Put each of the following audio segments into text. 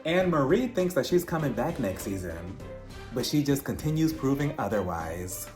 And Marie thinks that she's coming back next season, but she just continues proving otherwise.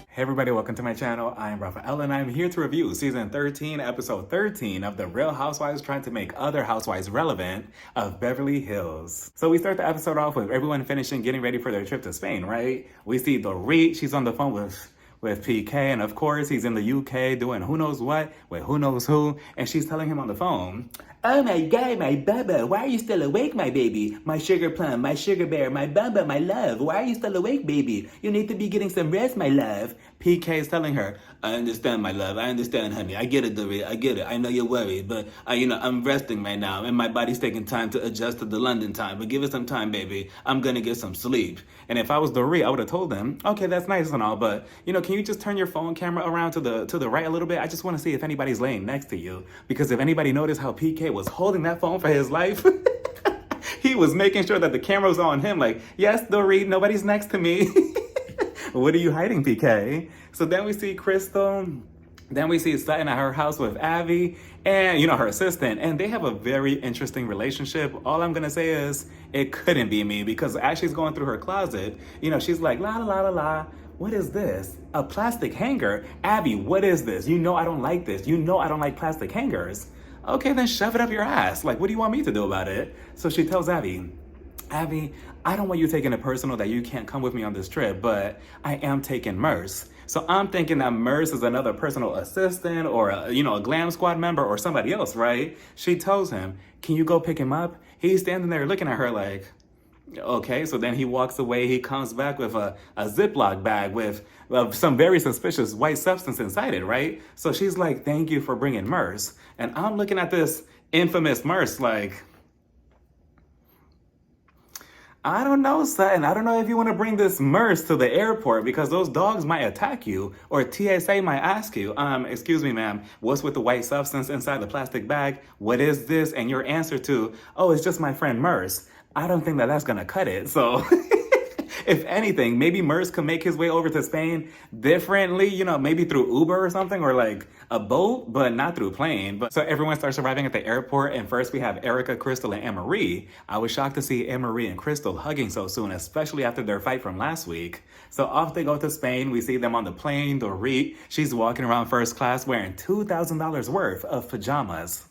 Hey everybody, welcome to my channel. I am Raphael and I'm here to review season 13, episode 13 of The Real Housewives Trying to Make Other Housewives Relevant of Beverly Hills. So we start the episode off with everyone finishing getting ready for their trip to Spain, right? We see Dorit, she's on the phone with PK, and of course he's in the UK doing who knows what with who knows who, and she's telling him on the phone, "Oh my God, my bubba, why are you still awake, my baby? My sugar plum, my sugar bear, my bubba, my love, why are you still awake, baby? You need to be getting some rest, my love." PK is telling her, "I understand, my love, I understand, honey, I get it, Dorit, I get it, I know you're worried, but I'm resting right now, and my body's taking time to adjust to the London time, but give it some time, baby, I'm gonna get some sleep." And if I was Dorit, I would have told him, "Okay, that's nice and all, but can you just turn your phone camera around to the right a little bit? I just want to see if anybody's laying next to you." Because if anybody noticed how PK was holding that phone for his life, he was making sure that the camera was on him, like, "Yes, Dorit, nobody's next to me." What are you hiding, PK? So then we see Crystal. Then we see Sutton at her house with Abby and, her assistant. And they have a very interesting relationship. All I'm going to say is it couldn't be me, because as she's going through her closet, she's like, "La, la, la, la, la. What is this? A plastic hanger? Abby, what is this? You know I don't like this. You know I don't like plastic hangers." "Okay, then shove it up your ass. Like, what do you want me to do about it?" So she tells Abby, "Abby, I don't want you taking it personal that you can't come with me on this trip, but I am taking Merce." So I'm thinking that Merce is another personal assistant or a glam squad member or somebody else, right? She tells him, "Can you go pick him up?" He's standing there looking at her like, okay. So then he walks away. He comes back with a Ziploc bag with some very suspicious white substance inside it, right? So she's like, "Thank you for bringing Merce." And I'm looking at this infamous Merce like, I don't know, Sutton. I don't know if you want to bring this Merce to the airport, because those dogs might attack you, or TSA might ask you, "Excuse me, ma'am, what's with the white substance inside the plastic bag? What is this?" And your answer to, "Oh, it's just my friend Merce." I don't think that that's going to cut it. So if anything, maybe Merce could make his way over to Spain differently, maybe through Uber or something, or like a boat, but not through plane. But so everyone starts arriving at the airport, and first we have Erika, Crystal, and Anne-Marie. I was shocked to see Anne-Marie and Crystal hugging so soon, especially after their fight from last week. So off they go to Spain. We see them on the plane. Dorit, she's walking around first class wearing $2,000 worth of pajamas.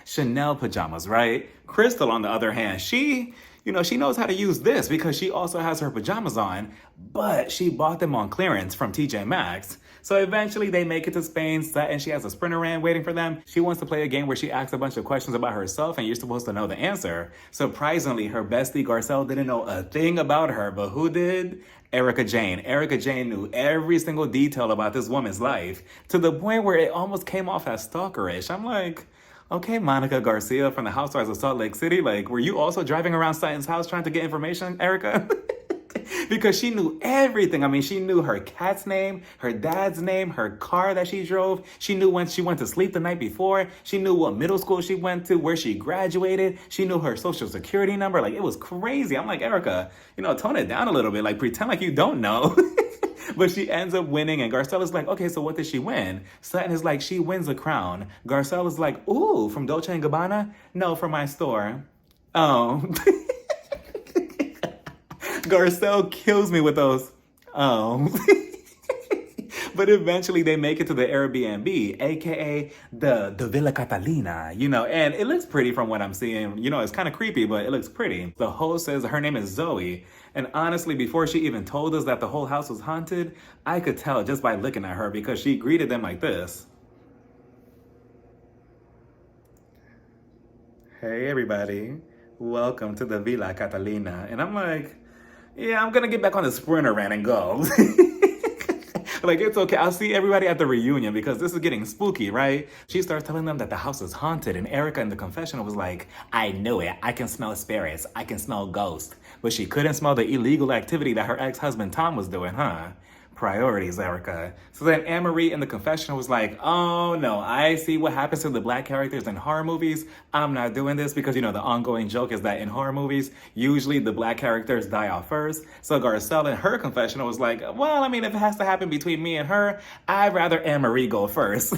Chanel pajamas, right? Crystal, on the other hand, she knows how to use this because she also has her pajamas on, but she bought them on clearance from TJ Maxx. So eventually they make it to Spain, and she has a sprinter ran waiting for them. She wants to play a game where she asks a bunch of questions about herself and you're supposed to know the answer. Surprisingly, her bestie Garcelle didn't know a thing about her, but who did? Erika Jayne. Erika Jayne knew every single detail about this woman's life, to the point where it almost came off as stalkerish. I'm like, okay, Monica Garcia from the Housewives of Salt Lake City, like, were you also driving around Sutton's house trying to get information, Erika? Because she knew everything. I mean, she knew her cat's name, her dad's name, her car that she drove. She knew when she went to sleep the night before. She knew what middle school she went to, where she graduated. She knew her social security number. Like, it was crazy. I'm like, Erika, tone it down a little bit. Like, pretend like you don't know. But she ends up winning, and Garcelle is like, "Okay, so what did she win?" Sutton is like, "She wins a crown." Garcelle is like, "Ooh, from Dolce & Gabbana?" "No, from my store." Oh. Garcelle kills me with those, oh. But eventually they make it to the Airbnb, aka the Villa Catalina, and it looks pretty from what I'm seeing. It's kind of creepy, but it looks pretty. The host says her name is Zoe. And honestly, before she even told us that the whole house was haunted, I could tell just by looking at her, because she greeted them like this. "Hey everybody, welcome to the Villa Catalina." And I'm like, yeah, I'm gonna get back on the sprinter ran and go. Like, it's okay. I'll see everybody at the reunion, because this is getting spooky, right? She starts telling them that the house is haunted, and Erika in the confessional was like, "I knew it. I can smell spirits. I can smell ghosts." But she couldn't smell the illegal activity that her ex-husband Tom was doing, huh? Priorities, Erika. So then Anne-Marie in the confessional was like, "Oh no, I see what happens to the black characters in horror movies. I'm not doing this," because the ongoing joke is that in horror movies, usually the black characters die off first. So Garcelle in her confessional was like, "Well, I mean, if it has to happen between me and her, I'd rather Anne-Marie go first."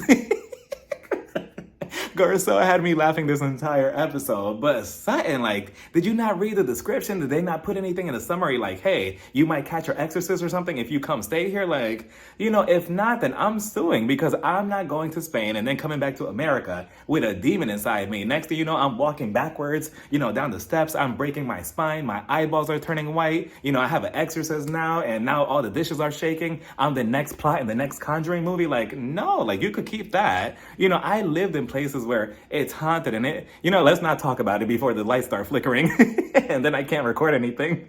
Garcelle had me laughing this entire episode. But Sutton, like, did you not read the description? Did they not put anything in the summary like, hey, you might catch your exorcist or something if you come stay here? Like, you know, if not, then I'm suing because I'm not going to Spain and then coming back to America with a demon inside me. Next thing you know, I'm walking backwards, you know, down the steps. I'm breaking my spine. My eyeballs are turning white. You know, I have an exorcist now, and now all the dishes are shaking. I'm the next plot in the next Conjuring movie. Like, no, like, you could keep that. You know, I lived in places where it's haunted and it, you know, let's not talk about it before the lights start flickering and then I can't record anything.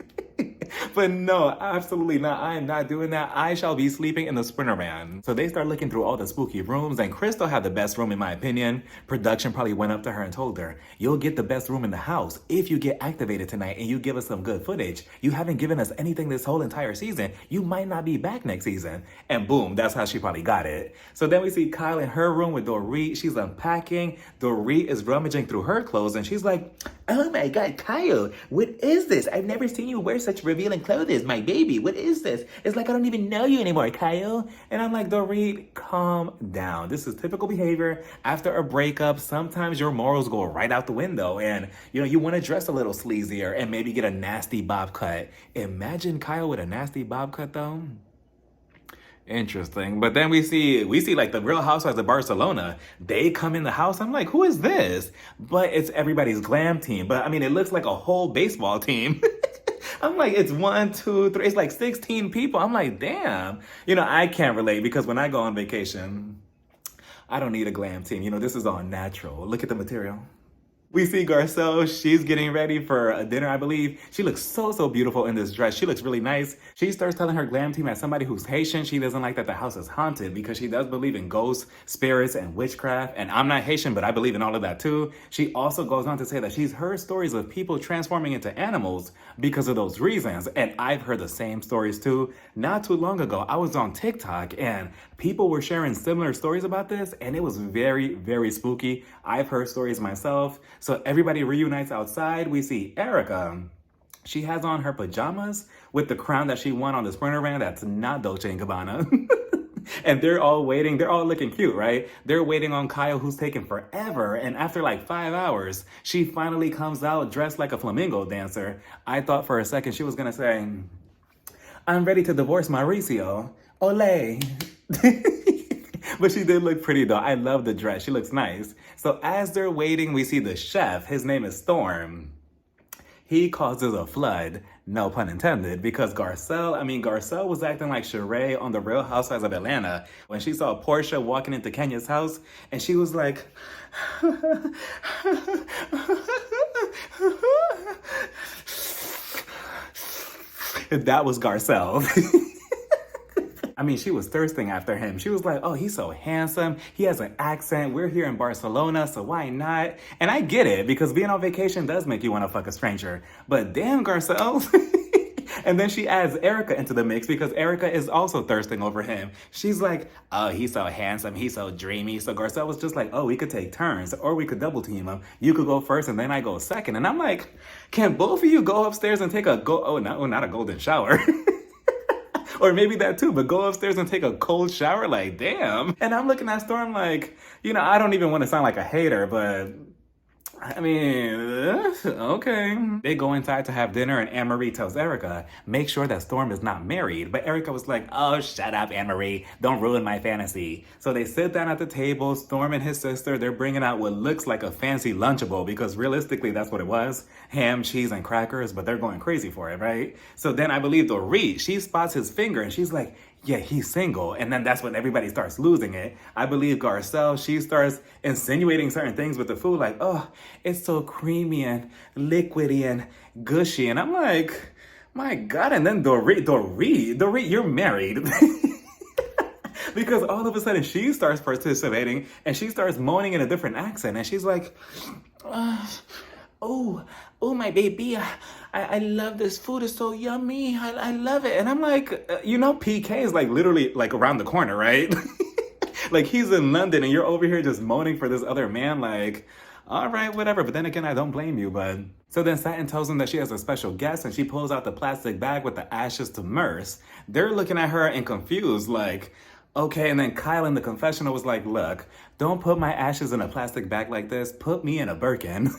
But no, absolutely not. I am not doing that. I shall be sleeping in the Sprinter van. So they start looking through all the spooky rooms, and Crystal had the best room in my opinion. Production probably went up to her and told her, you'll get the best room in the house if you get activated tonight and you give us some good footage. You haven't given us anything this whole entire season. You might not be back next season. And boom, that's how she probably got it. So then we see Kyle in her room with Dorit. She's unpacking. Dorit is rummaging through her clothes and she's like, oh my God, Kyle, what is this? I've never seen you wear such revealing clothes, my baby. What is this? It's like I don't even know you anymore, Kyle. And I'm like, Dorit, calm down. This is typical behavior. After a breakup, sometimes your morals go right out the window and, you know, you want to dress a little sleazier and maybe get a nasty bob cut. Imagine Kyle with a nasty bob cut though. Interesting. But then we see like the Real Housewives of Barcelona. They come in the house. I'm like, who is this? But it's everybody's glam team. But I mean, it looks like a whole baseball team. I'm like, it's 1, 2, 3. It's like 16 people. I'm like, damn. You know, I can't relate because when I go on vacation, I don't need a glam team. You know, this is all natural. Look at the material. We see Garcelle, she's getting ready for a dinner, I believe. She looks so beautiful in this dress. She looks really nice. She starts telling her glam team as somebody who's Haitian, she doesn't like that the house is haunted because she does believe in ghosts, spirits, and witchcraft. And I'm not Haitian, but I believe in all of that too. She also goes on to say that she's heard stories of people transforming into animals because of those reasons. And I've heard the same stories too. Not too long ago, I was on TikTok and people were sharing similar stories about this and it was very spooky. I've heard stories myself. So everybody reunites outside. We see Erika. She has on her pajamas with the crown that she won on the Sprinter van. That's not Dolce & Gabbana. And they're all waiting. They're all looking cute, right? They're waiting on Kyle, who's taking forever. And after like 5 hours, she finally comes out dressed like a flamingo dancer. I thought for a second she was going to say, I'm ready to divorce Mauricio. Olay. But she did look pretty though. I love the dress. She looks nice. So as they're waiting, we see the chef. His name is Storm. He causes a flood, no pun intended, because Garcelle was acting like Sheree on The Real Housewives of Atlanta when she saw Portia walking into Kenya's house and she was like, that was Garcelle. I mean, she was thirsting after him. She was like, oh, he's so handsome. He has an accent. We're here in Barcelona, so why not? And I get it, because being on vacation does make you want to fuck a stranger. But damn, Garcelle. And then she adds Erika into the mix because Erika is also thirsting over him. She's like, oh, he's so handsome. He's so dreamy. So Garcelle was just like, oh, we could take turns or we could double team him. You could go first and then I go second. And I'm like, can both of you go upstairs and take a not a golden shower. Or maybe that too, but go upstairs and take a cold shower, like, damn. And I'm looking at Storm like, you know, I don't even want to sound like a hater, but I mean, okay. They go inside to have dinner and Anne-Marie tells Erika, make sure that Storm is not married. But Erika was like, oh, shut up, Anne-Marie. Don't ruin my fantasy. So they sit down at the table. Storm and his sister, they're bringing out what looks like a fancy Lunchable because realistically, that's what it was. Ham, cheese, and crackers, but they're going crazy for it, right? So then I believe Dorit, she spots his finger and she's like, yeah, he's single. And then that's when everybody starts losing it. I believe Garcelle, she starts insinuating certain things with the food like, oh, it's so creamy and liquidy and gushy. And I'm like, my God. And then Dorit, you're married. Because all of a sudden she starts participating and she starts moaning in a different accent. And she's like, oh, my baby, I love this food. It's so yummy. I love it. And I'm like, you know, PK is like literally like around the corner, right? Like he's in London and you're over here just moaning for this other man. Like, all right, whatever. But then again, I don't blame you. But so then Satin tells him that she has a special guest and she pulls out the plastic bag with the ashes to Merce. They're looking at her and confused like, Okay, and then Kyle in the confessional was like, look, don't put my ashes in a plastic bag like this. Put me in a Birkin.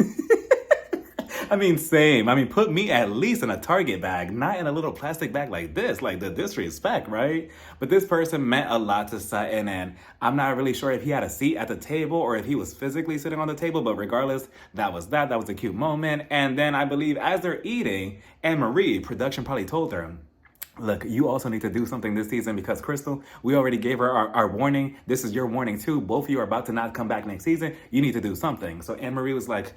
I mean, same. I mean, put me at least in a Target bag, not in a little plastic bag like this, like the disrespect, right? But this person meant a lot to Sutton, and I'm not really sure if he had a seat at the table or if he was physically sitting on the table, but regardless, that was that. That was a cute moment. And then I believe as they're eating, Anne-Marie, production probably told her, look, you also need to do something this season because Crystal, we already gave her our warning. This is your warning too. Both of you are about to not come back next season. You need to do something. So Anne-Marie was like,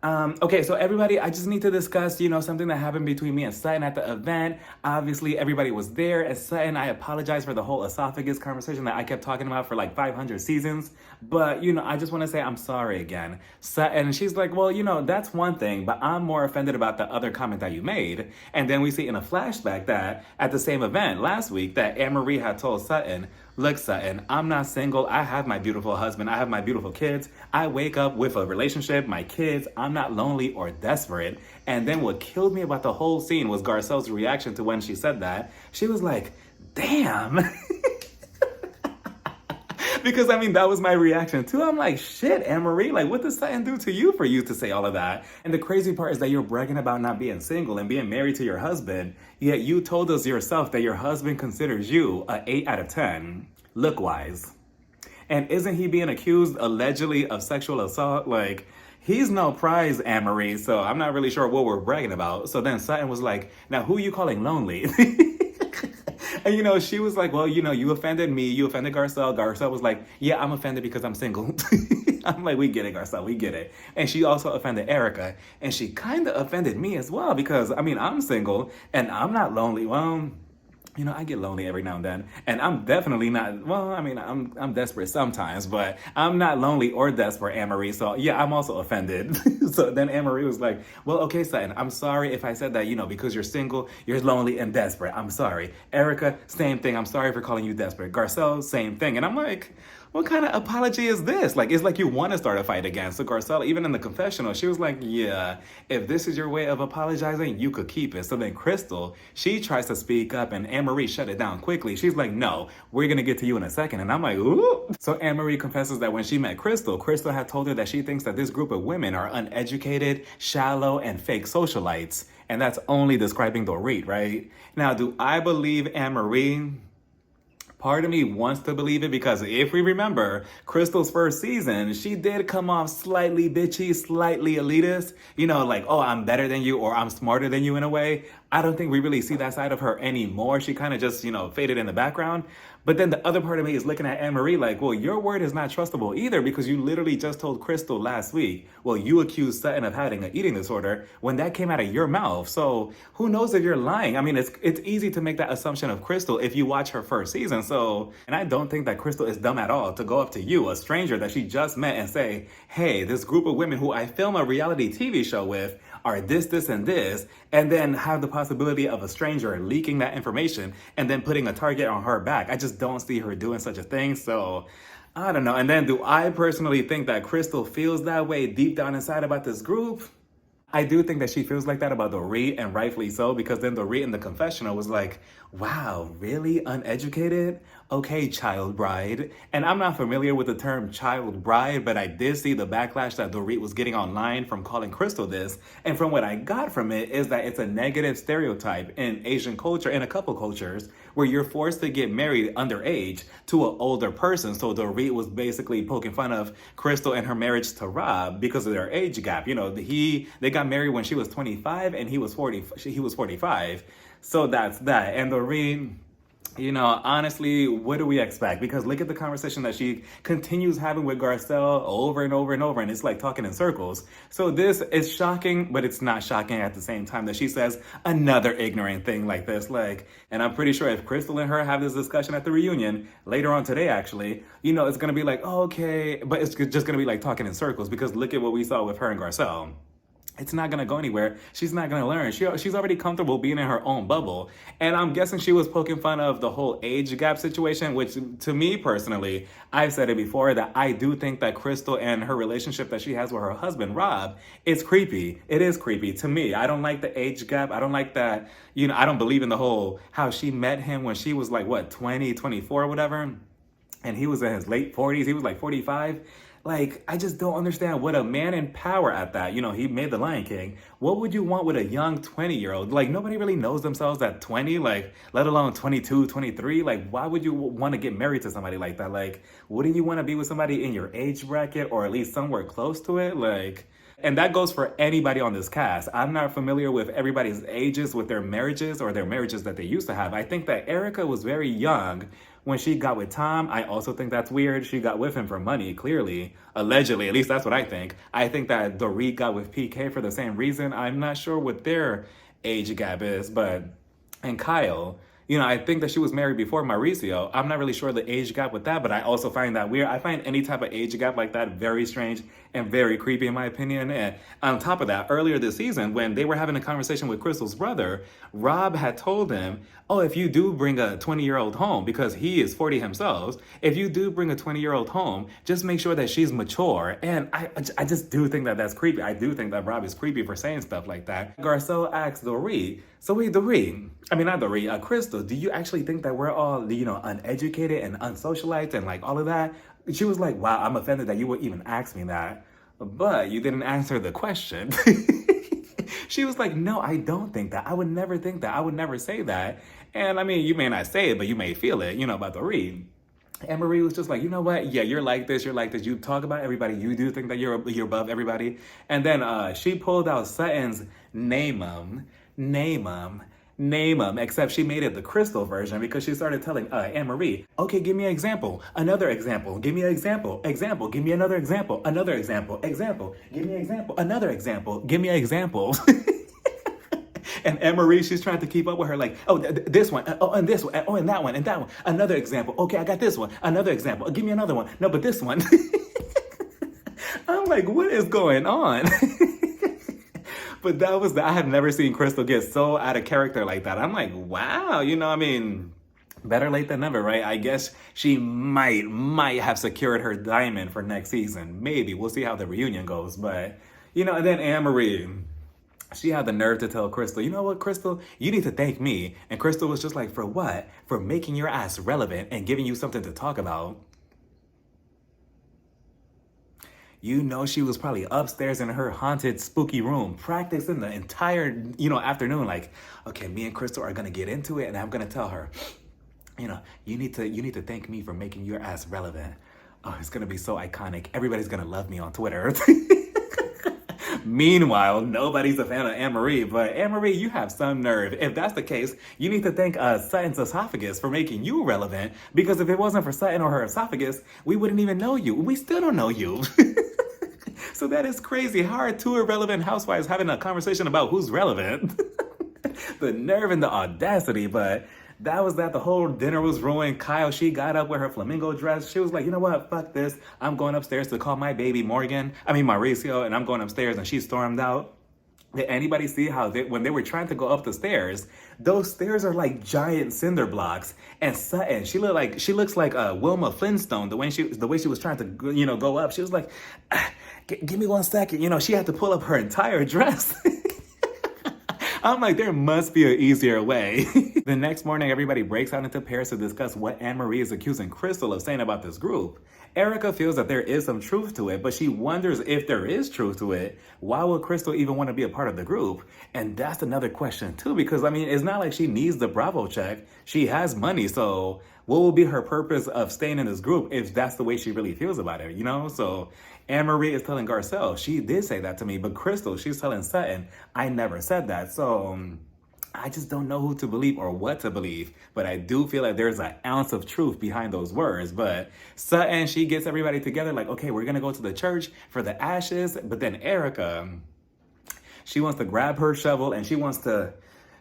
okay, so everybody, I just need to discuss, something that happened between me and Sutton at the event. Obviously, everybody was there. And Sutton, I apologize for the whole esophagus conversation that I kept talking about for like 500 seasons. But, I just want to say I'm sorry again. Sutton, she's like, well, that's one thing, but I'm more offended about the other comment that you made. And then we see in a flashback that at the same event last week that Anne-Marie had told Sutton, look, Sutton, I'm not single. I have my beautiful husband. I have my beautiful kids. I wake up with a relationship, my kids. I'm not lonely or desperate. And then what killed me about the whole scene was Garcelle's reaction to when she said that. She was like, damn. Because, that was my reaction too. I'm like, shit, Anne-Marie, like, what does Sutton do to you for you to say all of that? And the crazy part is that you're bragging about not being single and being married to your husband, yet you told us yourself that your husband considers you a 8 out of 10, look-wise. And isn't he being accused, allegedly, of sexual assault? Like, he's no prize, Anne-Marie, so I'm not really sure what we're bragging about. So then Sutton was like, now who are you calling lonely? And she was like, well, you offended me, you offended Garcelle. Garcelle was like, yeah, I'm offended because I'm single. I'm like, we get it, Garcelle, we get it. And she also offended Erika. And she kind of offended me as well because, I'm single and I'm not lonely. Well, I get lonely every now and then, and I'm definitely not, well, I'm desperate sometimes, but I'm not lonely or desperate, Anne-Marie, so yeah, I'm also offended. So then Anne-Marie was like, well, okay, Sutton, I'm sorry if I said that, because you're single, you're lonely and desperate, I'm sorry. Erika, same thing, I'm sorry for calling you desperate. Garcelle, same thing, and I'm like, what kind of apology is this? Like, it's like you want to start a fight again. So Garcelle, even in the confessional, she was like, yeah, if this is your way of apologizing, you could keep it. So then Crystal, she tries to speak up and Anne-Marie shut it down quickly. She's like, no, we're going to get to you in a second. And I'm like, ooh. So Anne-Marie confesses that when she met Crystal, Crystal had told her that she thinks that this group of women are uneducated, shallow, and fake socialites. And that's only describing Dorit, right? Now, do I believe Anne-Marie? Part of me wants to believe it because if we remember Crystal's first season, she did come off slightly bitchy, slightly elitist, like, oh, I'm better than you or I'm smarter than you in a way. I don't think we really see that side of her anymore. She kind of just, faded in the background. But then the other part of me is looking at Anne-Marie like, well, your word is not trustable either because you literally just told Crystal last week, well, you accused Sutton of having an eating disorder when that came out of your mouth. So who knows if you're lying? It's easy to make that assumption of Crystal if you watch her first season. So, and I don't think that Crystal is dumb at all to go up to you, a stranger that she just met, and say, hey, this group of women who I film a reality TV show with are this, and this, and then have the possibility of a stranger leaking that information and then putting a target on her back. I just don't see her doing such a thing, so I don't know. And then do I personally think that Crystal feels that way deep down inside about this group? I do think that she feels like that about Dorit, and rightfully so, because then Dorit in the confessional was like, wow, really uneducated? Okay, child bride. And I'm not familiar with the term child bride, but I did see the backlash that Dorit was getting online from calling Crystal this. And from what I got from it is that it's a negative stereotype in Asian culture, in a couple cultures, where you're forced to get married underage to an older person. So Dorit was basically poking fun of Crystal and her marriage to Rob because of their age gap. They got married when she was 25 and he was 45. So that's that. And Dorit, honestly, what do we expect? Because look at the conversation that she continues having with Garcelle over and over and over, and it's like talking in circles. So this is shocking, but it's not shocking at the same time that she says another ignorant thing like this. And I'm pretty sure if Crystal and her have this discussion at the reunion later on today, actually, it's gonna be like, oh, okay, but it's just gonna be like talking in circles because look at what we saw with her and Garcelle. It's not going to go anywhere. She's not going to learn. She's already comfortable being in her own bubble. And I'm guessing she was poking fun of the whole age gap situation, which to me personally, I've said it before, that I do think that Crystal and her relationship that she has with her husband, Rob, is creepy. It is creepy to me. I don't like the age gap. I don't like that, I don't believe in the whole, how she met him when she was like, 20, 24 or whatever. and he was in his late 40s. He was like 45. Like, I just don't understand what a man in power at that. You know, he made The Lion King. What would you want with a young 20-year-old? Like, nobody really knows themselves at 20, like, let alone 22, 23. Like, why would you want to get married to somebody like that? Like, wouldn't you want to be with somebody in your age bracket or at least somewhere close to it? Like, and that goes for anybody on this cast. I'm not familiar with everybody's ages with their marriages or their marriages that they used to have. I think that Erika was very young when she got with Tom. I also think that's weird. She got with him for money, clearly. Allegedly, at least that's what I think. I think that Dorit got with PK for the same reason. I'm not sure what their age gap is, but... And Kyle, you know, I think that she was married before Mauricio. I'm not really sure the age gap with that, but I also find that weird. I find any type of age gap like that very strange and very creepy in my opinion. And on top of that, earlier this season, when they were having a conversation with Crystal's brother, Rob had told him, oh, if you do bring a 20-year-old home, because he is 40 himself, if you do bring a 20-year-old home, just make sure that she's mature. And I just do think that that's creepy. I do think that Rob is creepy for saying stuff like that. Garcelle asked Dorit, so wait, Dorit, I mean, not Dorit, Crystal, do you actually think that we're all, you know, uneducated and unsocialized and like all of that? She was like, wow, I'm offended that you would even ask me that. But you didn't answer the question. She was like, no, I don't think that. I would never think that. I would never say that. And I mean, you may not say it, but you may feel it, you know, about Dorit. And Marie was just like, you know what? Yeah, you're like this. You're like this. You talk about everybody. You do think that you're above everybody. And then she pulled out Sutton's name 'em, except she made it the Crystal version because she started telling Anne-Marie, okay, give me an example, another example, give me an example, give me another example, another example, give me an example, another example, give me an example. And Anne-Marie, she's trying to keep up with her like, oh, this one, oh, and this one, oh, and that one, another example. Okay, I got this one, another example. Give me another one. No, but this one. I'm like, what is going on? But I have never seen Crystal get so out of character like that. I'm like, wow, you know, I mean, better late than never, right? I guess she might have secured her diamond for next season. Maybe. We'll see how the reunion goes. But, you know, and then Anne-Marie, she had the nerve to tell Crystal, you know what, Crystal, you need to thank me. And Crystal was just like, for what? For making your ass relevant and giving you something to talk about. You know, she was probably upstairs in her haunted, spooky room, practicing the entire, you know, afternoon. Like, okay, me and Crystal are gonna get into it, and I'm gonna tell her, you know, you need to thank me for making your ass relevant. Oh, it's gonna be so iconic. Everybody's gonna love me on Twitter. Meanwhile, nobody's a fan of Anne-Marie, but Anne-Marie, you have some nerve. If that's the case, you need to thank Sutton's esophagus for making you relevant, because if it wasn't for Sutton or her esophagus, we wouldn't even know you. We still don't know you. So that is crazy. How are two irrelevant housewives having a conversation about who's relevant? The nerve and the audacity, but that was that. The whole dinner was ruined. Kyle, she got up with her flamingo dress. She was like, you know what? Fuck this. I'm going upstairs to call my baby Mauricio, and I'm going upstairs, and she stormed out. Did anybody see how when they were trying to go up the stairs, those stairs are like giant cinder blocks? And Sutton, she looks like Wilma Flintstone. The way she was trying to, you know, go up. She was like, give me 1 second. You know, she had to pull up her entire dress. I'm like, there must be an easier way. The next morning, everybody breaks out into pairs to discuss what Anne-Marie is accusing Crystal of saying about this group. Erika feels that there is some truth to it, but she wonders if there is truth to it, why would Crystal even want to be a part of the group? And that's another question too, because I mean, it's not like she needs the Bravo check. She has money, so what will be her purpose of staying in this group if that's the way she really feels about it, you know? So Anne-Marie is telling Garcelle, she did say that to me, but Crystal, she's telling Sutton, I never said that. So I just don't know who to believe or what to believe, but I do feel like there's an ounce of truth behind those words. But Sutton, she gets everybody together like, okay, we're gonna go to the church for the ashes. But then Erika, she wants to grab her shovel and she wants to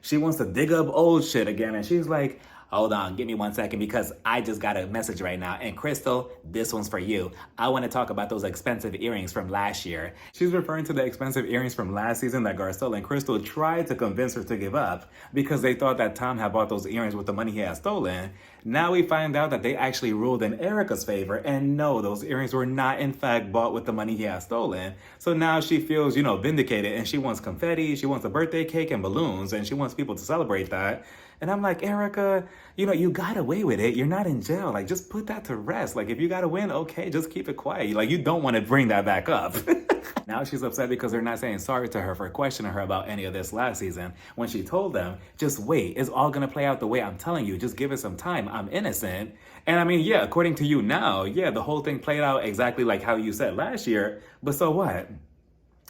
dig up old shit again. And she's like, hold on, give me 1 second because I just got a message right now. And Crystal, this one's for you. I want to talk about those expensive earrings from last year. She's referring to the expensive earrings from last season that Garcelle and Crystal tried to convince her to give up because they thought that Tom had bought those earrings with the money he had stolen. Now we find out that they actually ruled in Erika's favor. And no, those earrings were not in fact bought with the money he had stolen. So now she feels, you know, vindicated and she wants confetti. She wants a birthday cake and balloons and she wants people to celebrate that. And I'm like, Erika, you know, you got away with it. You're not in jail. Like, just put that to rest. Like, if you got to win, okay, just keep it quiet. Like, you don't want to bring that back up. Now she's upset because they're not saying sorry to her for questioning her about any of this last season. When she told them, just wait, it's all gonna play out the way I'm telling you. Just give it some time. I'm innocent. And I mean, yeah, according to you now, yeah, the whole thing played out exactly like how you said last year. But so what?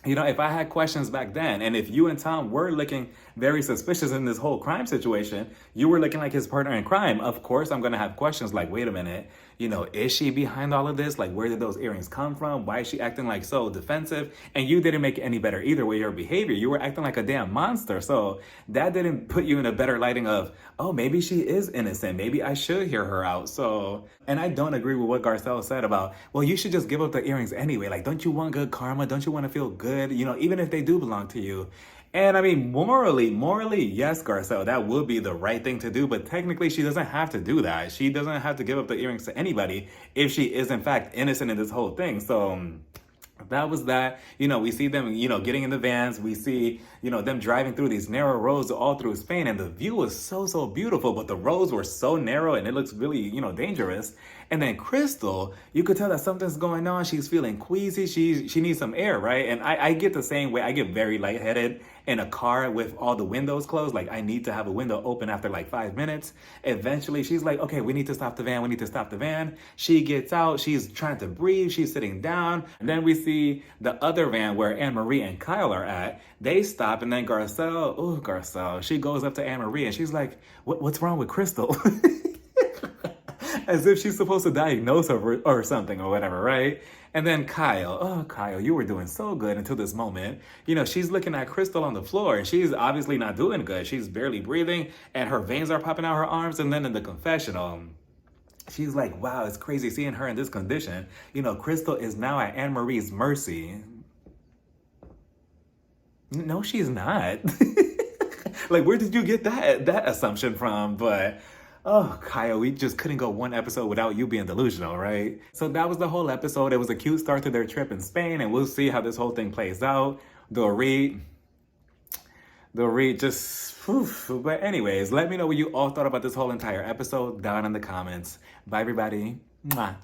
You know, if I had questions back then, and if you and Tom were looking very suspicious in this whole crime situation, you were looking like his partner in crime, of course I'm gonna have questions like, wait a minute, you know, is she behind all of this? Like, where did those earrings come from? Why is she acting like so defensive? And you didn't make it any better either with your behavior. You were acting like a damn monster. So that didn't put you in a better lighting of, oh, maybe she is innocent. Maybe I should hear her out. So, and I don't agree with what Garcelle said about, well, you should just give up the earrings anyway. Like, don't you want good karma? Don't you want to feel good? You know, even if they do belong to you. And I mean, morally, yes, Garcelle, that would be the right thing to do. But technically, she doesn't have to do that. She doesn't have to give up the earrings to anybody if she is, in fact, innocent in this whole thing. So that was that. You know, we see them, you know, getting in the vans. We see, you know, them driving through these narrow roads all through Spain. And the view was so beautiful. But the roads were so narrow and it looks really, you know, dangerous. And then Crystal, you could tell that something's going on. She's feeling queasy. She needs some air, right? And I get the same way. I get very lightheaded in a car with all the windows closed. Like, I need to have a window open after like 5 minutes. Eventually, she's like, okay, we need to stop the van. We need to stop the van. She gets out. She's trying to breathe. She's sitting down. And then we see the other van where Anne-Marie and Kyle are at. They stop. And then Garcelle, she goes up to Anne-Marie and she's like, what's wrong with Crystal? As if she's supposed to diagnose her or something or whatever, right? And then Kyle, you were doing so good until this moment. You know, she's looking at Crystal on the floor and she's obviously not doing good. She's barely breathing and her veins are popping out her arms. And then in the confessional, she's like, wow, it's crazy seeing her in this condition. You know, Crystal is now at Anne-Marie's mercy. No, she's not. Like, where did you get that assumption from? But oh, Kyle, we just couldn't go one episode without you being delusional, right? So that was the whole episode. It was a cute start to their trip in Spain, and we'll see how this whole thing plays out. Dorit just, whew. But anyways, let me know what you all thought about this whole entire episode down in the comments. Bye, everybody. Mwah.